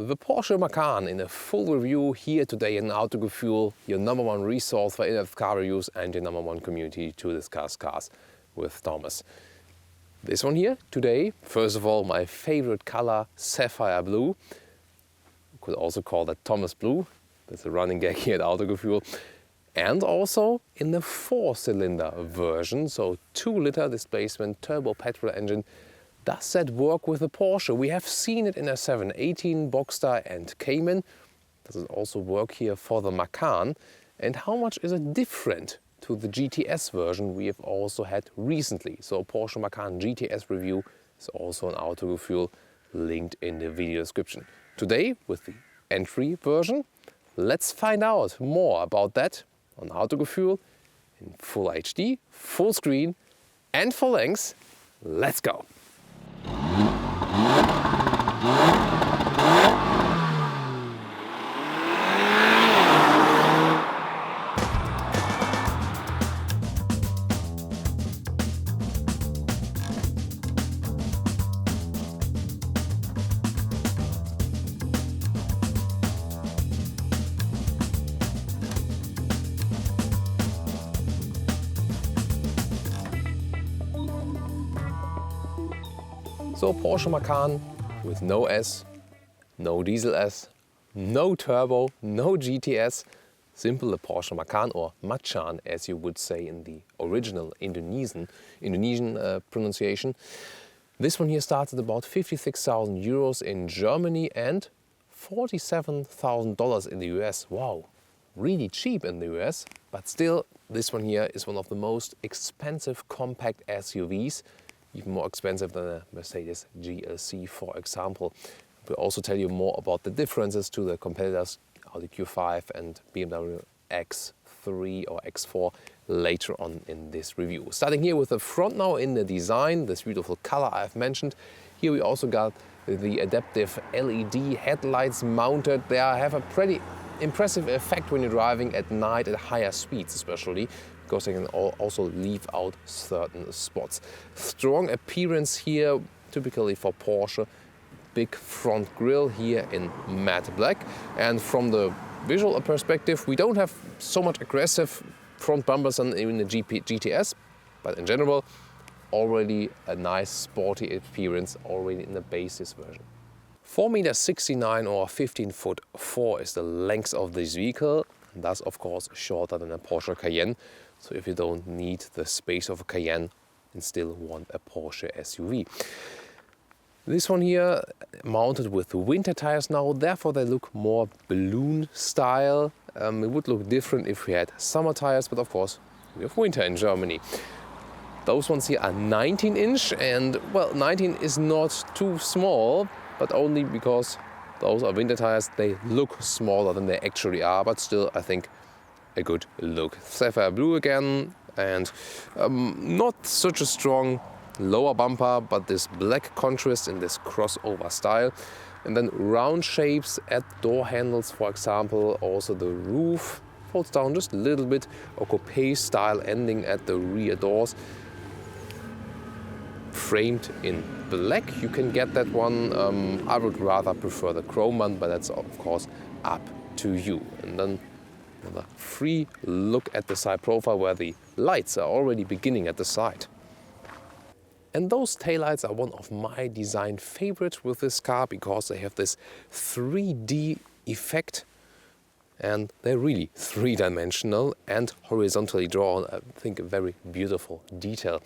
The Porsche Macan in a full review here today in Autogefühl, your number one resource for in-depth car reviews and your number one community to discuss cars with Thomas. This one here today, first of all, my favorite color, sapphire blue. You could also call that Thomas Blue. That's a running gag here at Autogefühl. And also in the 4-cylinder version, so 2-liter displacement turbo petrol engine. Does that work with the Porsche? We have seen it in a 718, Boxster and Cayman. Does it also work here for the Macan? And how much is it different to the GTS version we have also had recently? So Porsche Macan GTS review is also on Autogefühl, linked in the video description. Today with the entry version, let's find out more about that on Autogefühl in full HD, full screen and full length. Let's go! So Porsche Macan with no S, no diesel S, no turbo, no GTS, simple a Porsche Macan or Macan as you would say in the original Indonesian pronunciation. This one here starts at about 56,000 euros in Germany and $47,000 in the US. Wow, really cheap in the US, but still this one here is one of the most expensive compact SUVs. Even more expensive than a Mercedes GLC, for example. We'll also tell you more about the differences to the competitors, Audi Q5 and BMW X3 or X4 later on in this review. Starting here with the front now in the design, this beautiful color I've mentioned. Here we also got the adaptive LED headlights mounted. They have a pretty impressive effect when you're driving at night at higher speeds especially, because they can also leave out certain spots. Strong appearance here, typically for Porsche. Big front grille here in matte black. And from the visual perspective, we don't have so much aggressive front bumpers in the GTS, but in general, already a nice sporty appearance already in the basis version. 4.69 m or 15'4" is the length of this vehicle, and thus of course shorter than a Porsche Cayenne. So if you don't need the space of a Cayenne and still want a Porsche SUV. This one here mounted with winter tires now, therefore they look more balloon style. It would look different if we had summer tires, but of course we have winter in Germany. Those ones here are 19-inch and well, 19 is not too small, but only because those are winter tires. They look smaller than they actually are, but still I think a good look. Sapphire blue again, and not such a strong lower bumper, but this black contrast in this crossover style. And then round shapes at door handles, for example. Also the roof folds down just a little bit, or coupe style ending at the rear doors. Framed in black, you can get that one. I would rather prefer the chrome one, but that's of course up to you. And then another free look at the side profile where the lights are already beginning at the side. And those taillights are one of my design favorites with this car because they have this 3D effect and they're really three-dimensional and horizontally drawn. I think a very beautiful detail.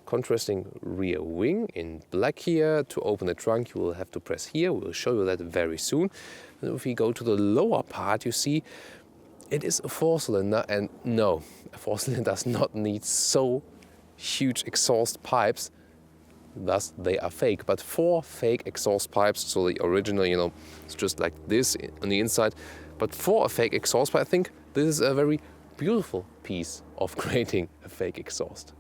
Contrasting rear wing in black here. To open the trunk you will have to press here. We'll show you that very soon. And if we go to the lower part, you see it is a 4-cylinder, and no, a 4-cylinder does not need so huge exhaust pipes, thus they are fake. But 4 fake exhaust pipes, so the original, it's just like this on the inside. But for a fake exhaust pipe, I think this is a very beautiful piece of creating a fake exhaust.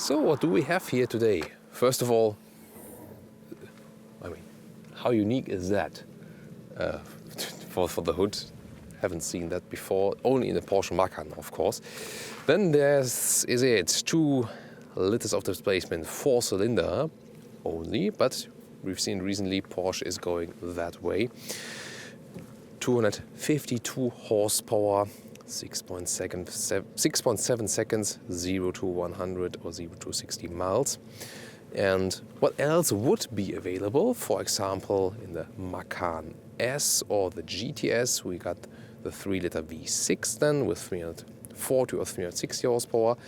So what do we have here today? First of all, I mean, how unique is that for the hood? Haven't seen that before, only in the Porsche Macan, of course. Then there's, 2 liters of displacement, 4-cylinder only, but we've seen recently Porsche is going that way. 252 horsepower, 6.7 seconds, 0 to 100 or 0 to 60 miles. And what else would be available? For example, in the Macan S or the GTS, we got the 3-liter V6 then with 340 or 360 horsepower.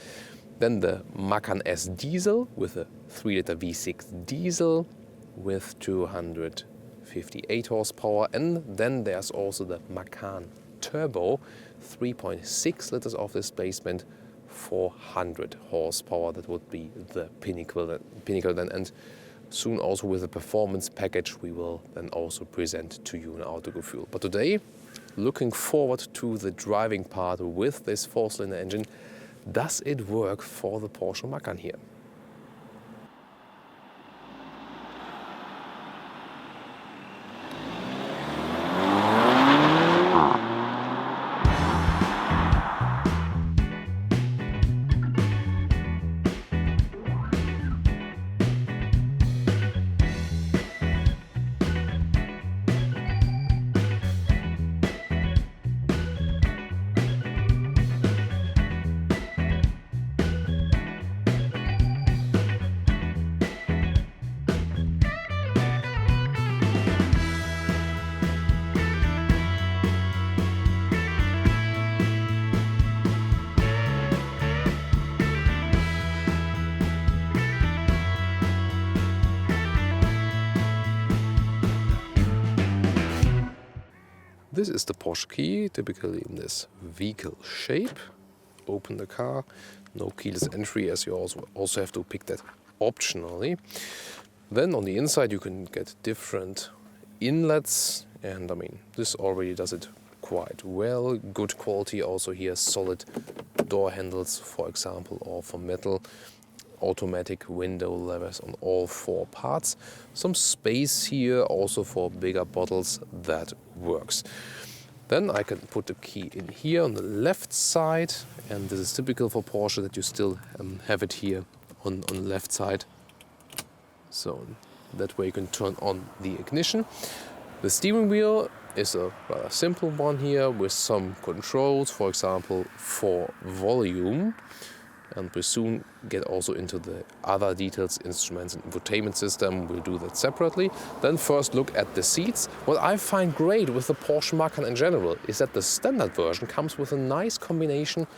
Then the Macan S diesel with a 3-liter V6 diesel with 258 horsepower. And then there's also the Macan Turbo, 3.6 liters of displacement, 400 horsepower. That would be the pinnacle then. And soon also with the performance package we will then also present to you in Autogefühl. But today, looking forward to the driving part with this 4-cylinder engine. Does it work for the Porsche Macan here? This is the Porsche key, typically in this vehicle shape. Open the car, no keyless entry, as you also have to pick that optionally. Then on the inside you can get different inlets, and I mean this already does it quite well. Good quality also here, solid door handles for example, or for metal. Automatic window levers on all 4 parts. Some space here also for bigger bottles, that works. Then I can put the key in here on the left side, and this is typical for Porsche that you still have it here on the left side. So that way you can turn on the ignition. The steering wheel is a rather simple one here with some controls, for example for volume. And we'll soon get also into the other details, instruments and infotainment system. We'll do that separately. Then first look at the seats. What I find great with the Porsche Macan in general is that the standard version comes with a nice combination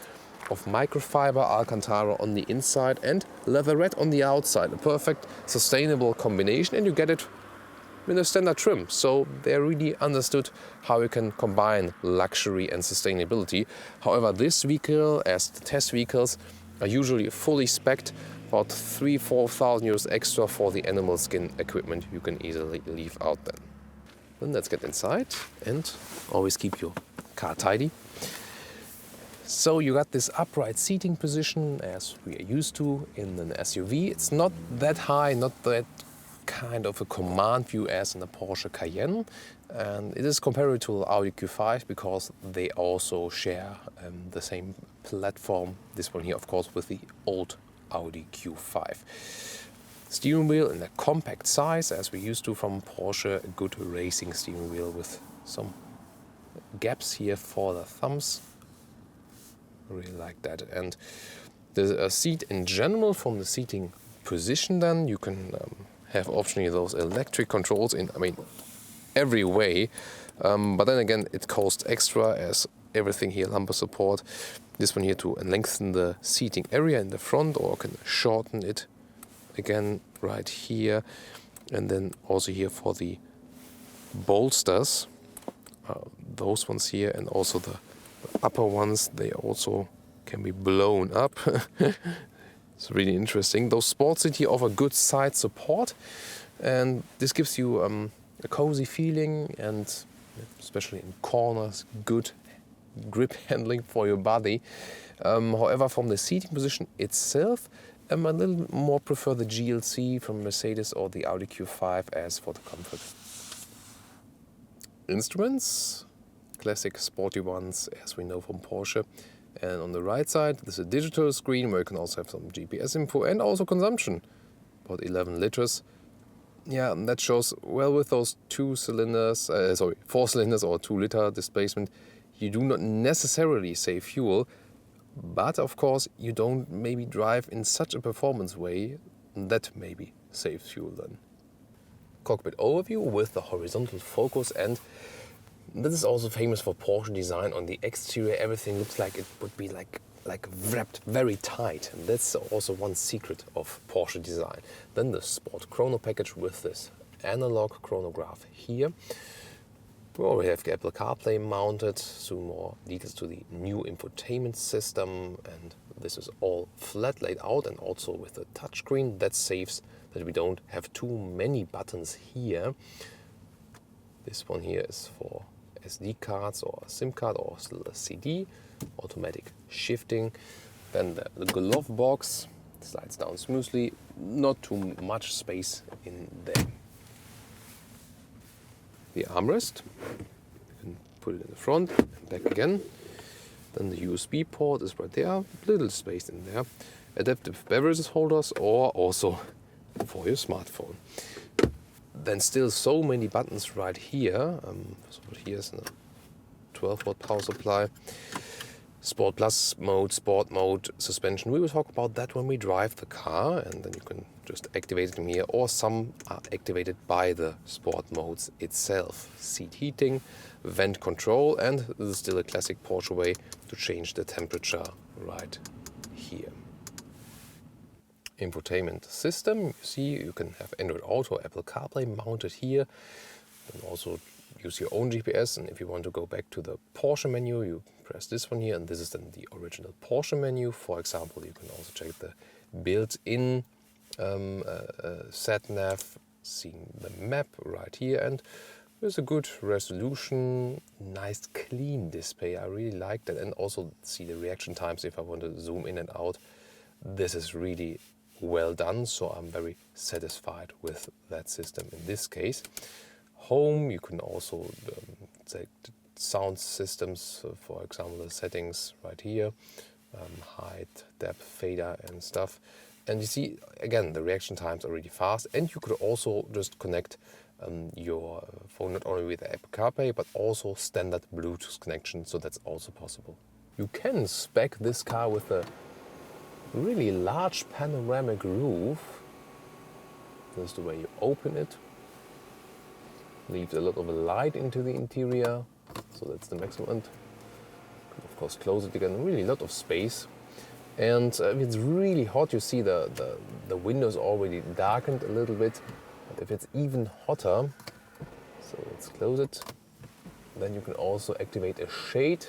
of microfiber Alcantara on the inside and leatherette on the outside. A perfect sustainable combination, and you get it in a standard trim. So they really understood how you can combine luxury and sustainability. However, this vehicle, as the test vehicles, are usually fully spec'd, about 3,000–4,000 euros extra for the animal skin equipment you can easily leave out then. Then let's get inside and always keep your car tidy. So you got this upright seating position as we are used to in an SUV. It's not that high, not that kind of a command view as in the Porsche Cayenne. And it is comparable to the Audi Q5 because they also share the same platform. This one here, of course, with the old Audi Q5. Steering wheel in a compact size, as we used to from Porsche. A good racing steering wheel with some gaps here for the thumbs. I really like that. And the seat in general, from the seating position, then you can have optionally those electric controls in, I mean, every way. But then again, it costs extra as everything here, lumbar support. This one here to lengthen the seating area in the front, or can shorten it again right here. And then also here for the bolsters, those ones here, and also the upper ones, they also can be blown up. It's really interesting. Those sports seats here offer good side support, and this gives you a cozy feeling, and especially in corners, good grip handling for your body. However, from the seating position itself, I a little more prefer the GLC from Mercedes or the Audi Q5 as for the comfort. Instruments, classic sporty ones as we know from Porsche. And on the right side, there's a digital screen where you can also have some GPS info and also consumption, about 11 liters. Yeah, and that shows well with those 4 cylinders or 2 liter displacement, you do not necessarily save fuel, but of course you don't maybe drive in such a performance way that maybe saves fuel then. Cockpit overview with the horizontal focus, and this is also famous for Porsche design. On the exterior everything looks like it would be like wrapped very tight, and that's also one secret of Porsche design. Then the sport chrono package with this analog chronograph here. We already have the Apple CarPlay mounted, soon more details to the new infotainment system, and this is all flat laid out and also with a touchscreen. That saves that we don't have too many buttons here. This one here is for SD cards or a SIM card or still a CD, automatic shifting. Then the glove box slides down smoothly, not too much space in there. The armrest, you can put it in the front and back again. Then the USB port is right there, little space in there. Adaptive beverages holders or also for your smartphone. Then still so many buttons right here. So here's a 12-volt power supply. Sport Plus mode, Sport mode, suspension. We will talk about that when we drive the car, and then you can just activate them here, or some are activated by the Sport modes itself. Seat heating, vent control, and this is still a classic Porsche way to change the temperature right here. Infotainment system, you see you can have Android Auto, Apple CarPlay mounted here, and also use your own GPS. And if you want to go back to the Porsche menu, you press this one here, and this is then the original Porsche menu. For example, you can also check the built-in sat-nav, seeing the map right here, and there's a good resolution, nice clean display. I really like that, and also see the reaction times if I want to zoom in and out. This is really well done, so I'm very satisfied with that system in this case. Home, you can also check the sound systems, for example the settings right here, height, depth, fader and stuff. And you see again the reaction times are really fast, and you could also just connect your phone not only with the Apple CarPlay but also standard Bluetooth connection, so that's also possible. You can spec this car with a really large panoramic roof. This is the way you open it. Leaves a lot of light into the interior, so that's the maximum. And of course close it again, really a lot of space. And if it's really hot, you see the windows already darkened a little bit. But if it's even hotter, so let's close it, then you can also activate a shade.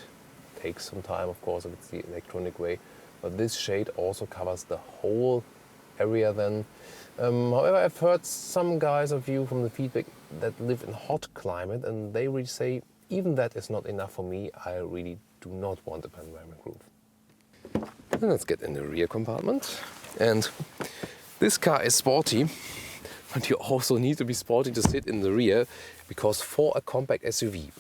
Takes some time, of course, if it's the electronic way. But this shade also covers the whole area then. However, I've heard some guys of you from the feedback that live in hot climate, and they really say even that is not enough for me. I really do not want a panoramic roof. Then let's get in the rear compartment. And this car is sporty, but you also need to be sporty to sit in the rear, because for a compact SUV,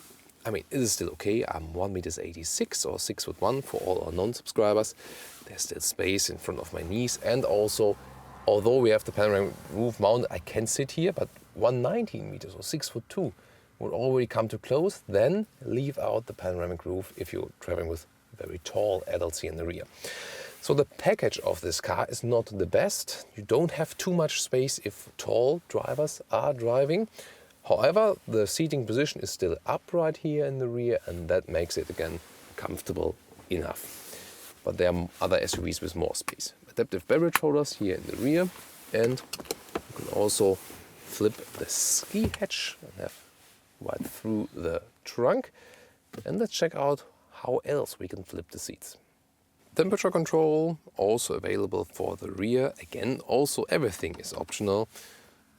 I mean, it is still okay. I'm 1.86 m or 6'1" for all our non-subscribers. There's still space in front of my knees, and also, although we have the panoramic roof mounted, I can sit here, but 119 meters or 6'2" would already come too close. Then leave out the panoramic roof if you're traveling with very tall adults here in the rear. So the package of this car is not the best. You don't have too much space if tall drivers are driving. However, the seating position is still upright here in the rear, and that makes it again comfortable enough. But there are other SUVs with more space. Adaptive beverage holders here in the rear, and you can also flip the ski hatch and have right through the trunk. And let's check out how else we can flip the seats. Temperature control also available for the rear. Again, also everything is optional,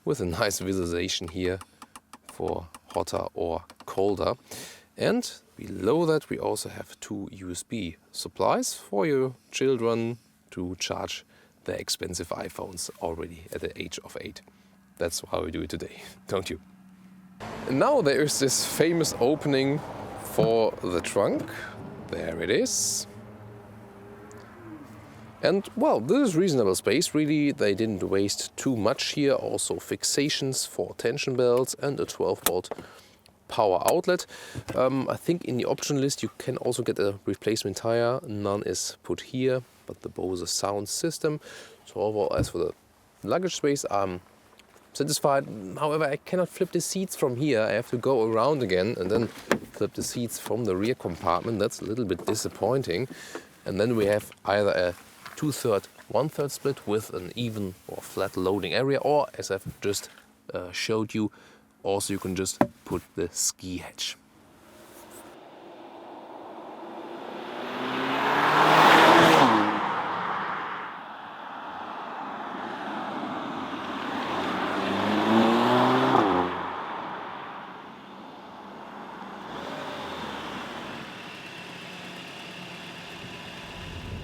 with a nice visualization here for hotter or colder. And below that we also have 2 USB supplies for your children to charge their expensive iPhones already at the age of 8. That's how we do it today, don't you? And now there is this famous opening for the trunk. There it is. And well, this is reasonable space, really. They didn't waste too much here. Also fixations for tension belts and a 12-volt power outlet. I think in the option list you can also get a replacement tire. None is put here, but the Bose sound system. So overall, as for the luggage space, I'm satisfied. However, I cannot flip the seats from here. I have to go around again and then flip the seats from the rear compartment. That's a little bit disappointing. And then we have either a 2/3, 1/3 split with an even or flat loading area, or as I've just showed you, also you can just put the ski hatch.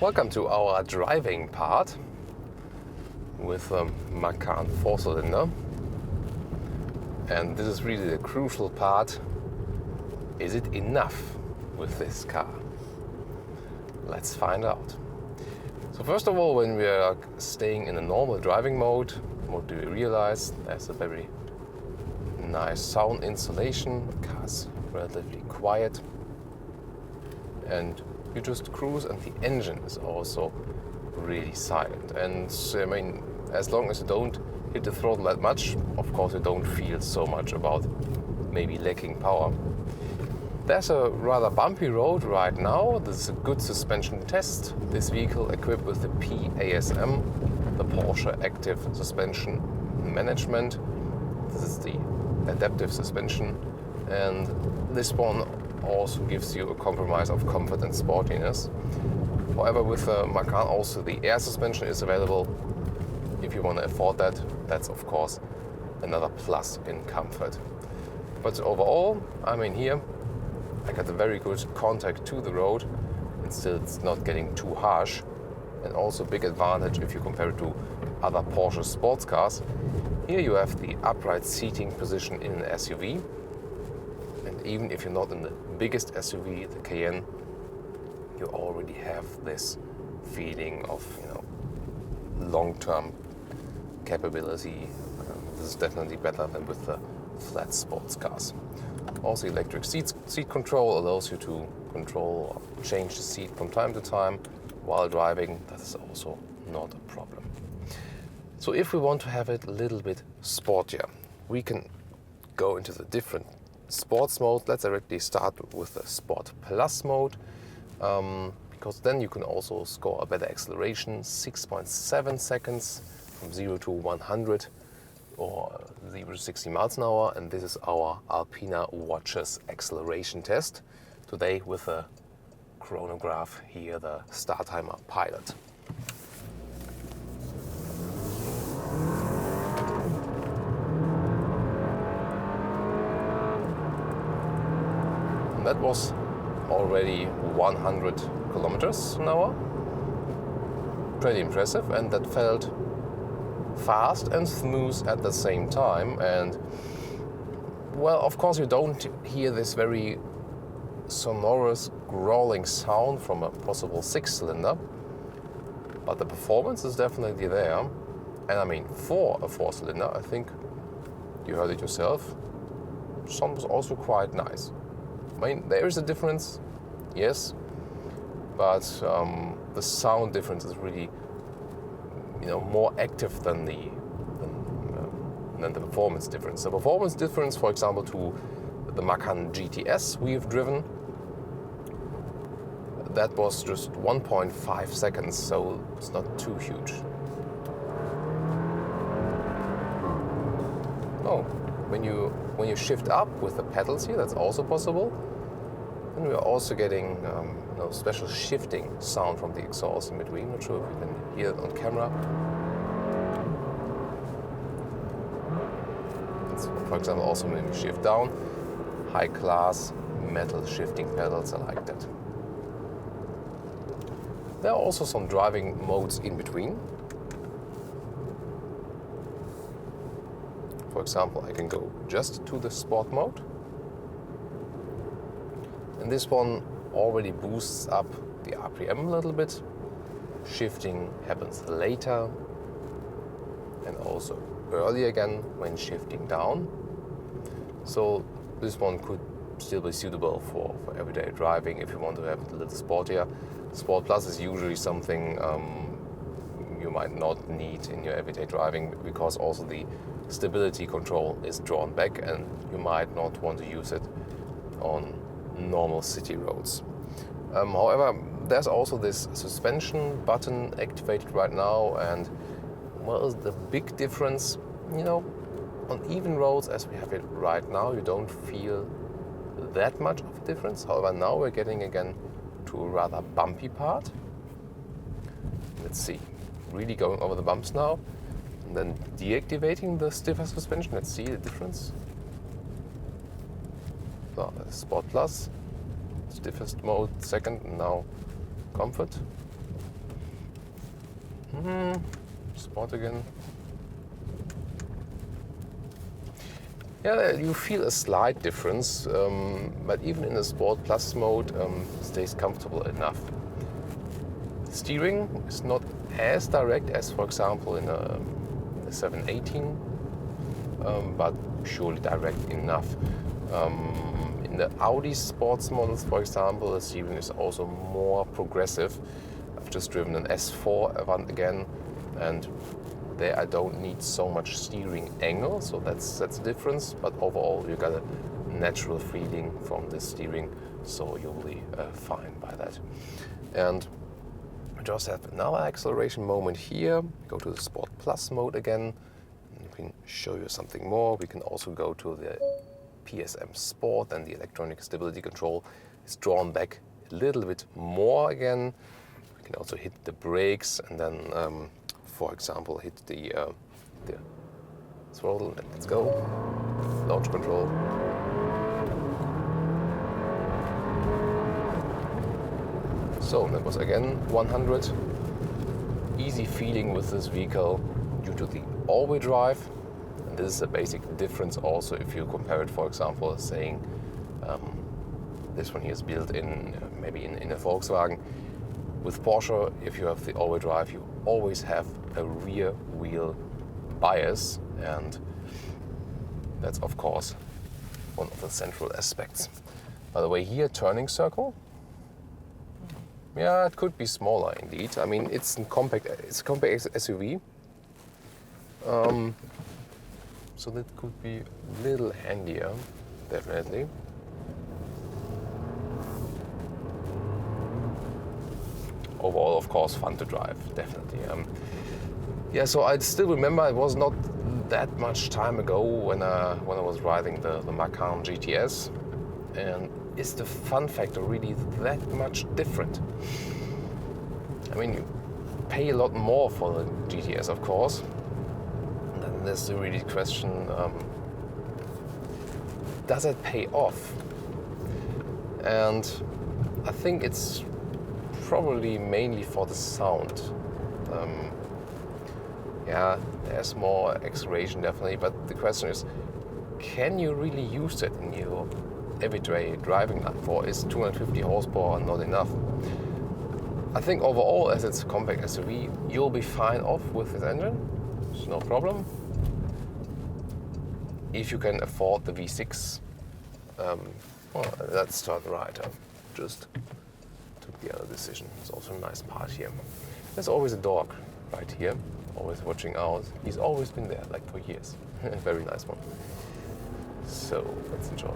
Welcome to our driving part with the Macan 4-cylinder. And this is really the crucial part. Is it enough with this car? Let's find out. So first of all, when we are staying in a normal driving mode, what do we realize? There's a very nice sound insulation. The car's relatively quiet. And you just cruise, and the engine is also really silent. And I mean, as long as you don't hit the throttle that much, of course you don't feel so much about maybe lacking power. There's a rather bumpy road right now. This is a good suspension test. This vehicle equipped with the PASM, the Porsche Active Suspension Management. This is the adaptive suspension, and this one also gives you a compromise of comfort and sportiness. However, with the Macan also the air suspension is available. If you want to afford that, that's of course another plus in comfort. But overall, I mean, here I got a very good contact to the road, and still it's not getting too harsh. And also big advantage if you compare it to other Porsche sports cars. Here you have the upright seating position in an SUV. And even if you're not in the biggest SUV, the Cayenne, you already have this feeling of, long-term capability. This is definitely better than with the flat sports cars. Also, electric seat control allows you to control or change the seat from time to time while driving. That is also not a problem. So if we want to have it a little bit sportier, we can go into the different sports mode. Let's directly start with the Sport Plus mode, because then you can also score a better acceleration, 6.7 seconds from 0 to 100 or 0 to 60 miles an hour. And this is our Alpina Watches acceleration test today with a chronograph here, the StarTimer Pilot. That was already 100 kilometers an hour. Pretty impressive, and that felt fast and smooth at the same time. And well, of course you don't hear this very sonorous growling sound from a possible 6-cylinder, but the performance is definitely there. And I mean, for a 4-cylinder, I think you heard it yourself, sound was also quite nice. I mean, there is a difference, yes, but the sound difference is really, more active than the performance difference. The performance difference, for example, to the Macan GTS we've driven, that was just 1.5 seconds, so it's not too huge. Oh, when you shift up with the pedals here, that's also possible. And we're also getting special shifting sound from the exhaust in between. Not sure if you can hear it on camera. It's, for example, also when we shift down, high class metal shifting pedals, I like that. There are also some driving modes in between. For example, I can go just to the sport mode. And this one already boosts up the RPM a little bit. Shifting happens later and also early again when shifting down. So this one could still be suitable for everyday driving if you want to have it a little sportier. Sport Plus is usually something you might not need in your everyday driving because also the stability control is drawn back and you might not want to use it on normal city roads. However, there's also this suspension button activated right now, and well, the big difference, on even roads as we have it right now, you don't feel that much of a difference. However, now we're getting again to a rather bumpy part. Let's see, really going over the bumps now, and then deactivating the stiffer suspension. Let's see the difference. So, Sport Plus, stiffest mode, second, and now Comfort. Sport again. Yeah, you feel a slight difference, but even in the Sport Plus mode, stays comfortable enough. Steering is not as direct as, for example, in a 718, but surely direct enough. In the Audi sports models, for example, the steering is also more progressive. I've just driven an S4 Avant again, and there I don't need so much steering angle, so that's a difference. But overall, you got a natural feeling from the steering, so you'll be fine by that. And we just have another acceleration moment here. Go to the Sport Plus mode again. We can show you something more. We can also go to the PSM Sport, and the electronic stability control is drawn back a little bit more again. We can also hit the brakes and then, for example, hit the throttle. Let's go. Launch control. So that was again 100. Easy feeling with this vehicle due to the all-wheel drive. And this is a basic difference also if you compare it, for example, saying this one here is built in maybe in a Volkswagen. With Porsche, if you have the all-wheel drive, you always have a rear wheel bias, and that's of course one of the central aspects. By the way, here turning circle. Yeah, it could be smaller indeed. I mean, it's a compact SUV. So that could be a little handier, definitely. Overall, of course, fun to drive, definitely. Yeah, so I still remember it was not that much time ago when I was riding the Macan GTS, and is the fun factor really that much different? I mean, you pay a lot more for the GTS, of course. And then there's the really question, does it pay off? And I think it's probably mainly for the sound. Yeah, there's more acceleration definitely, but the question is, can you really use it in your everyday driving life, or is 250 horsepower not enough? I think overall, as it's a compact SUV, you'll be fine off with this engine. It's no problem. If you can afford the V6, well, let's turn right. I just took the other decision. It's also a nice part here. There's always a dog right here, always watching out. He's always been there, like for years. Very nice one. So let's enjoy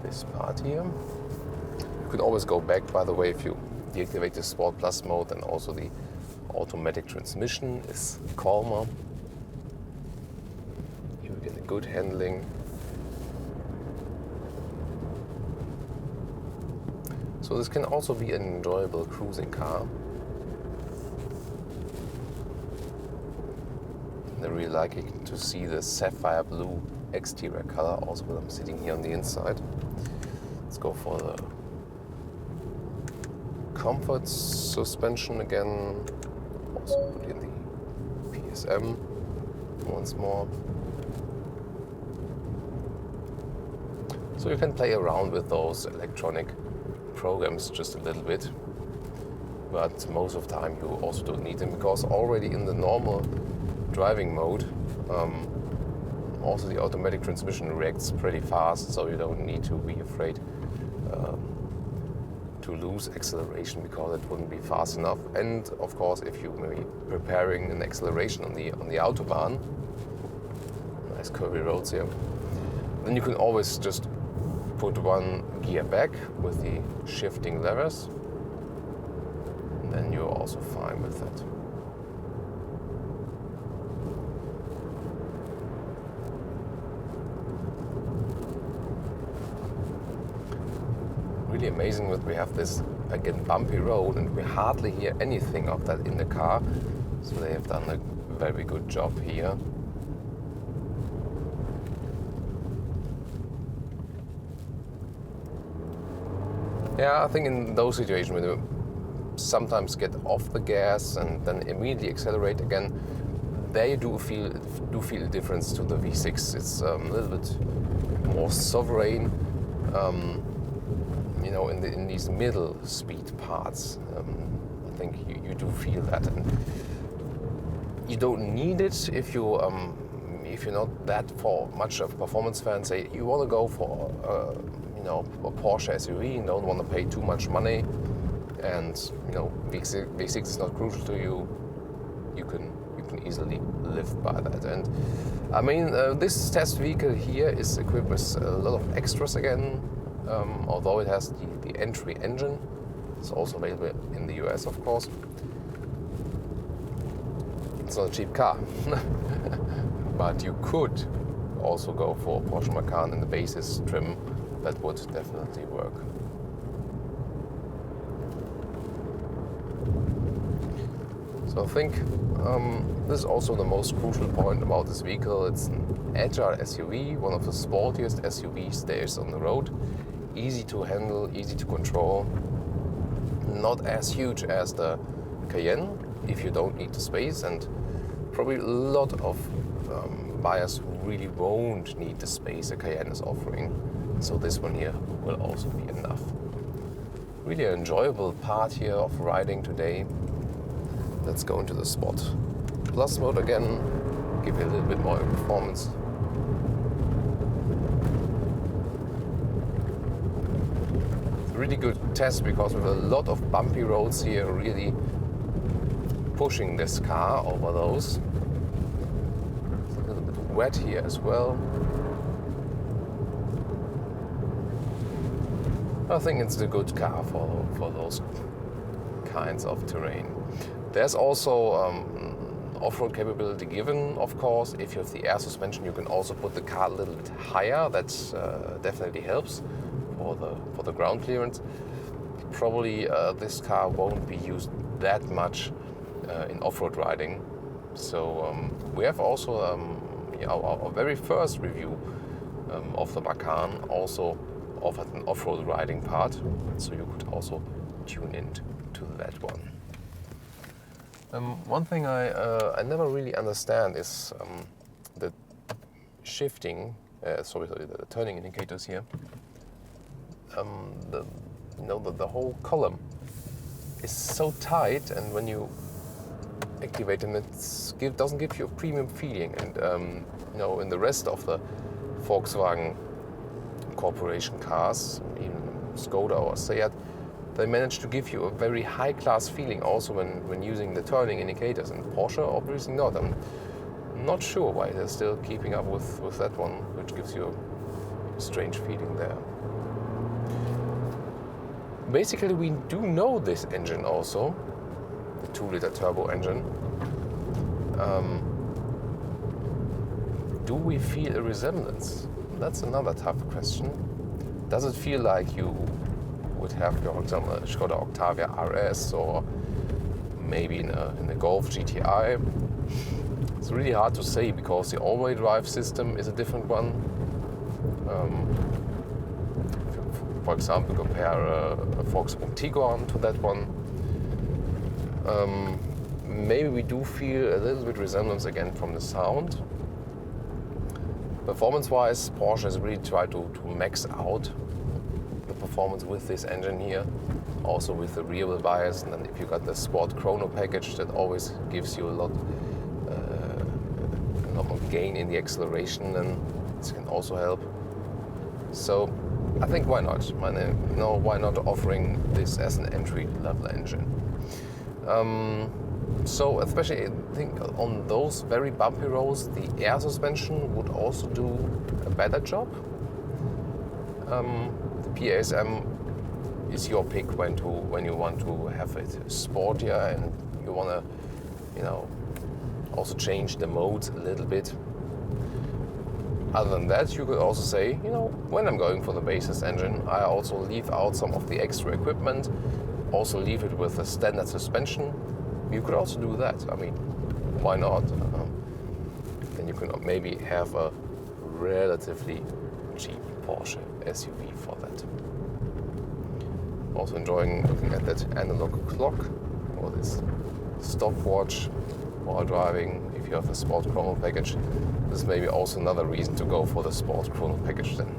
this part here. You can always go back, by the way, if you deactivate the Sport Plus mode, and also the automatic transmission is calmer. You get a good handling. So this can also be an enjoyable cruising car. I really like it to see the sapphire blue exterior color also when I'm sitting here on the inside. Let's go for the comfort suspension again. Also put in the PSM. once more. So you can play around with those electronic programs just a little bit, but most of the time you also don't need them, because already in the normal driving mode, also the automatic transmission reacts pretty fast, so you don't need to be afraid to lose acceleration, because it wouldn't be fast enough. And of course, if you may be preparing an acceleration on the Autobahn, nice curvy roads here, then you can always just put one gear back with the shifting levers, and then you're also fine with that. Really amazing that we have this, again, bumpy road, and we hardly hear anything of that in the car, so they have done a very good job here. Yeah, I think in those situations when you sometimes get off the gas and then immediately accelerate again, there you do feel a difference to the V6. It's a little bit more sovereign, you know, in these middle speed parts. I think you do feel that, and you don't need it if you're not that much of a performance fan. Say you want to go for a Porsche SUV and don't want to pay too much money, and V6 is not crucial to you. You can easily live by that. And I mean, this test vehicle here is equipped with a lot of extras again. Although it has the entry engine, it's also available in the US, of course. It's not a cheap car, but you could also go for Porsche Macan in the basis trim. That would definitely work. So I think this is also the most crucial point about this vehicle. It's an agile SUV, one of the sportiest SUVs there is on the road. Easy to handle, easy to control. Not as huge as the Cayenne if you don't need the space, and probably a lot of buyers who really won't need the space a Cayenne is offering. So this one here will also be enough. Really an enjoyable part here of riding today. Let's go into the Sport Plus mode again, give you a little bit more performance. It's a really good test because with a lot of bumpy roads here, really pushing this car over those. It's a little bit wet here as well. I think it's a good car for those kinds of terrain. There's also off-road capability given, of course. If you have the air suspension, you can also put the car a little bit higher. That definitely helps for the ground clearance. Probably this car won't be used that much in off-road riding. So we have also our very first review of the Macan also offered an off-road riding part, so you could also tune in to that one. One thing I never really understand is the shifting, the turning indicators here. The whole column is so tight, and when you activate them, it doesn't give you a premium feeling. And in the rest of the Volkswagen Corporation cars, even Skoda or Seat, they manage to give you a very high-class feeling also when using the turning indicators, and Porsche obviously not. I'm not sure why they're still keeping up with that one, which gives you a strange feeling there. Basically, we do know this engine also, the 2-liter turbo engine. Do we feel a resemblance? That's another tough question. Does it feel like you would have, for example, a Skoda Octavia RS or maybe in a Golf GTI? It's really hard to say because the all-wheel drive system is a different one. For example, compare a Volkswagen Tiguan to that one. Maybe we do feel a little bit resemblance again from the sound. Performance-wise, Porsche has really tried to max out the performance with this engine here, also with the rear wheel bias. And then if you got the Sport Chrono package, that always gives you a lot more gain in the acceleration, and this can also help. So I think why not? Why not offering this as an entry-level engine? So especially I think on those very bumpy roads, the air suspension would also do a better job. The PASM is your pick when you want to have it sportier and you want to, also change the modes a little bit. Other than that, you could also say, when I'm going for the basis engine, I also leave out some of the extra equipment, also leave it with a standard suspension. You could also do that. I mean, why not? Then you can maybe have a relatively cheap Porsche SUV for that. Also enjoying looking at that analog clock or this stopwatch while driving. If you have the Sport Chrono package, this is maybe also another reason to go for the Sport Chrono package then.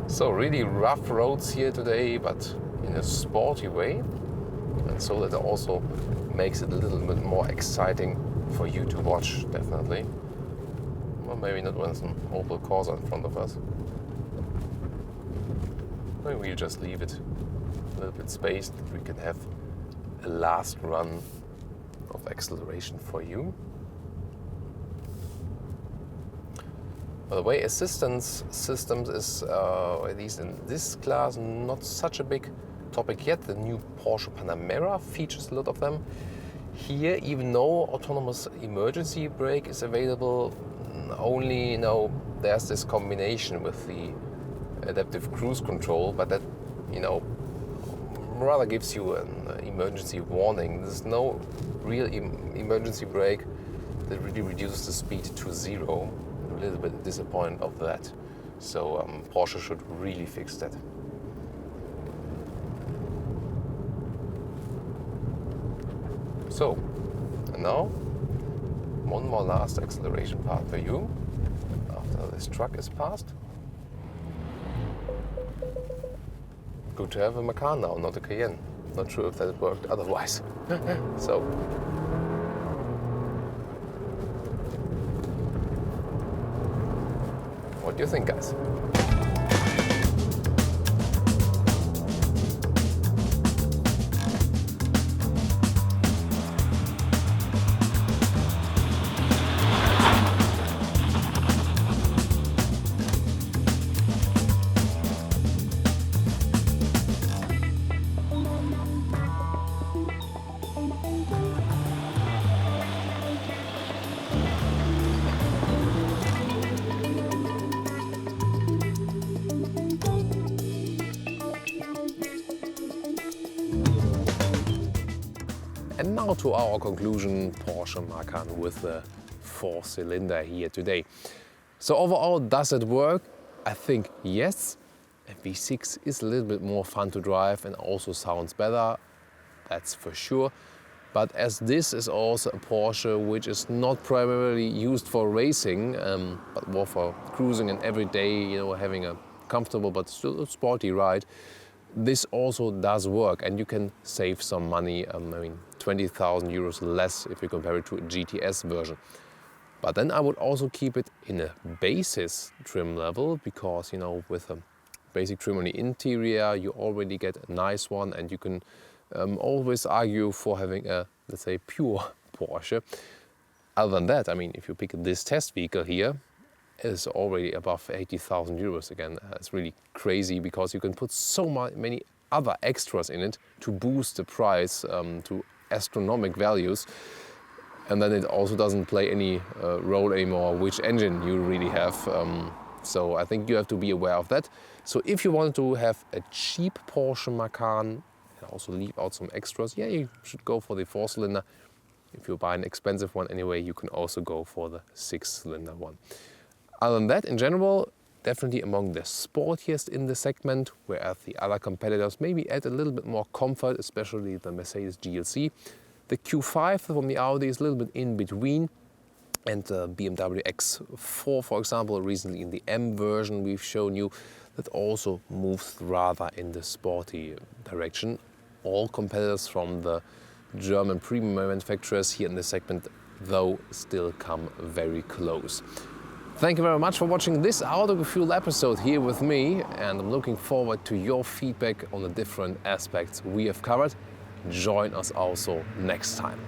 So really rough roads here today, but in a sporty way, and so that also makes it a little bit more exciting for you to watch, definitely. Well, maybe not when it's an Opel Corsa in front of us. Maybe we'll just leave it a little bit spaced, that we can have a last run of acceleration for you. By the way, assistance systems is, at least in this class, not such a big topic yet. The new Porsche Panamera features a lot of them. Here, even though autonomous emergency brake is available, only there's this combination with the adaptive cruise control, but that rather gives you an emergency warning. There's no real emergency brake that really reduces the speed to zero. I'm a little bit disappointed of that. So Porsche should really fix that. So, and now one more last acceleration part for you after this truck is passed. Good to have a Macan now, not a Cayenne. Not sure if that worked otherwise. So, what do you think, guys? And now to our conclusion, Porsche Macan with the 4-cylinder here today. So overall, does it work? I think yes. A V6 is a little bit more fun to drive and also sounds better, that's for sure. But as this is also a Porsche which is not primarily used for racing, but more for cruising and every day, having a comfortable but still a sporty ride, this also does work, and you can save some money. 20,000 euros less if you compare it to a GTS version. But then I would also keep it in a basis trim level, because with a basic trim on the interior you already get a nice one, and you can always argue for having a, let's say, pure Porsche. Other than that, if you pick this test vehicle here, it's already above 80,000 euros again. It's really crazy, because you can put so many other extras in it to boost the price to astronomical values. And then it also doesn't play any role anymore which engine you really have. So I think you have to be aware of that. So if you want to have a cheap Porsche Macan and also leave out some extras, yeah, you should go for the 4-cylinder. If you buy an expensive one anyway, you can also go for the 6-cylinder one. Other than that, in general, definitely among the sportiest in the segment, whereas the other competitors maybe add a little bit more comfort, especially the Mercedes GLC. The Q5 from the Audi is a little bit in between. And the BMW X4, for example, recently in the M version we've shown you, that also moves rather in the sporty direction. All competitors from the German premium manufacturers here in this segment, though, still come very close. Thank you very much for watching this Autogefühl episode here with me, and I'm looking forward to your feedback on the different aspects we have covered. Join us also next time.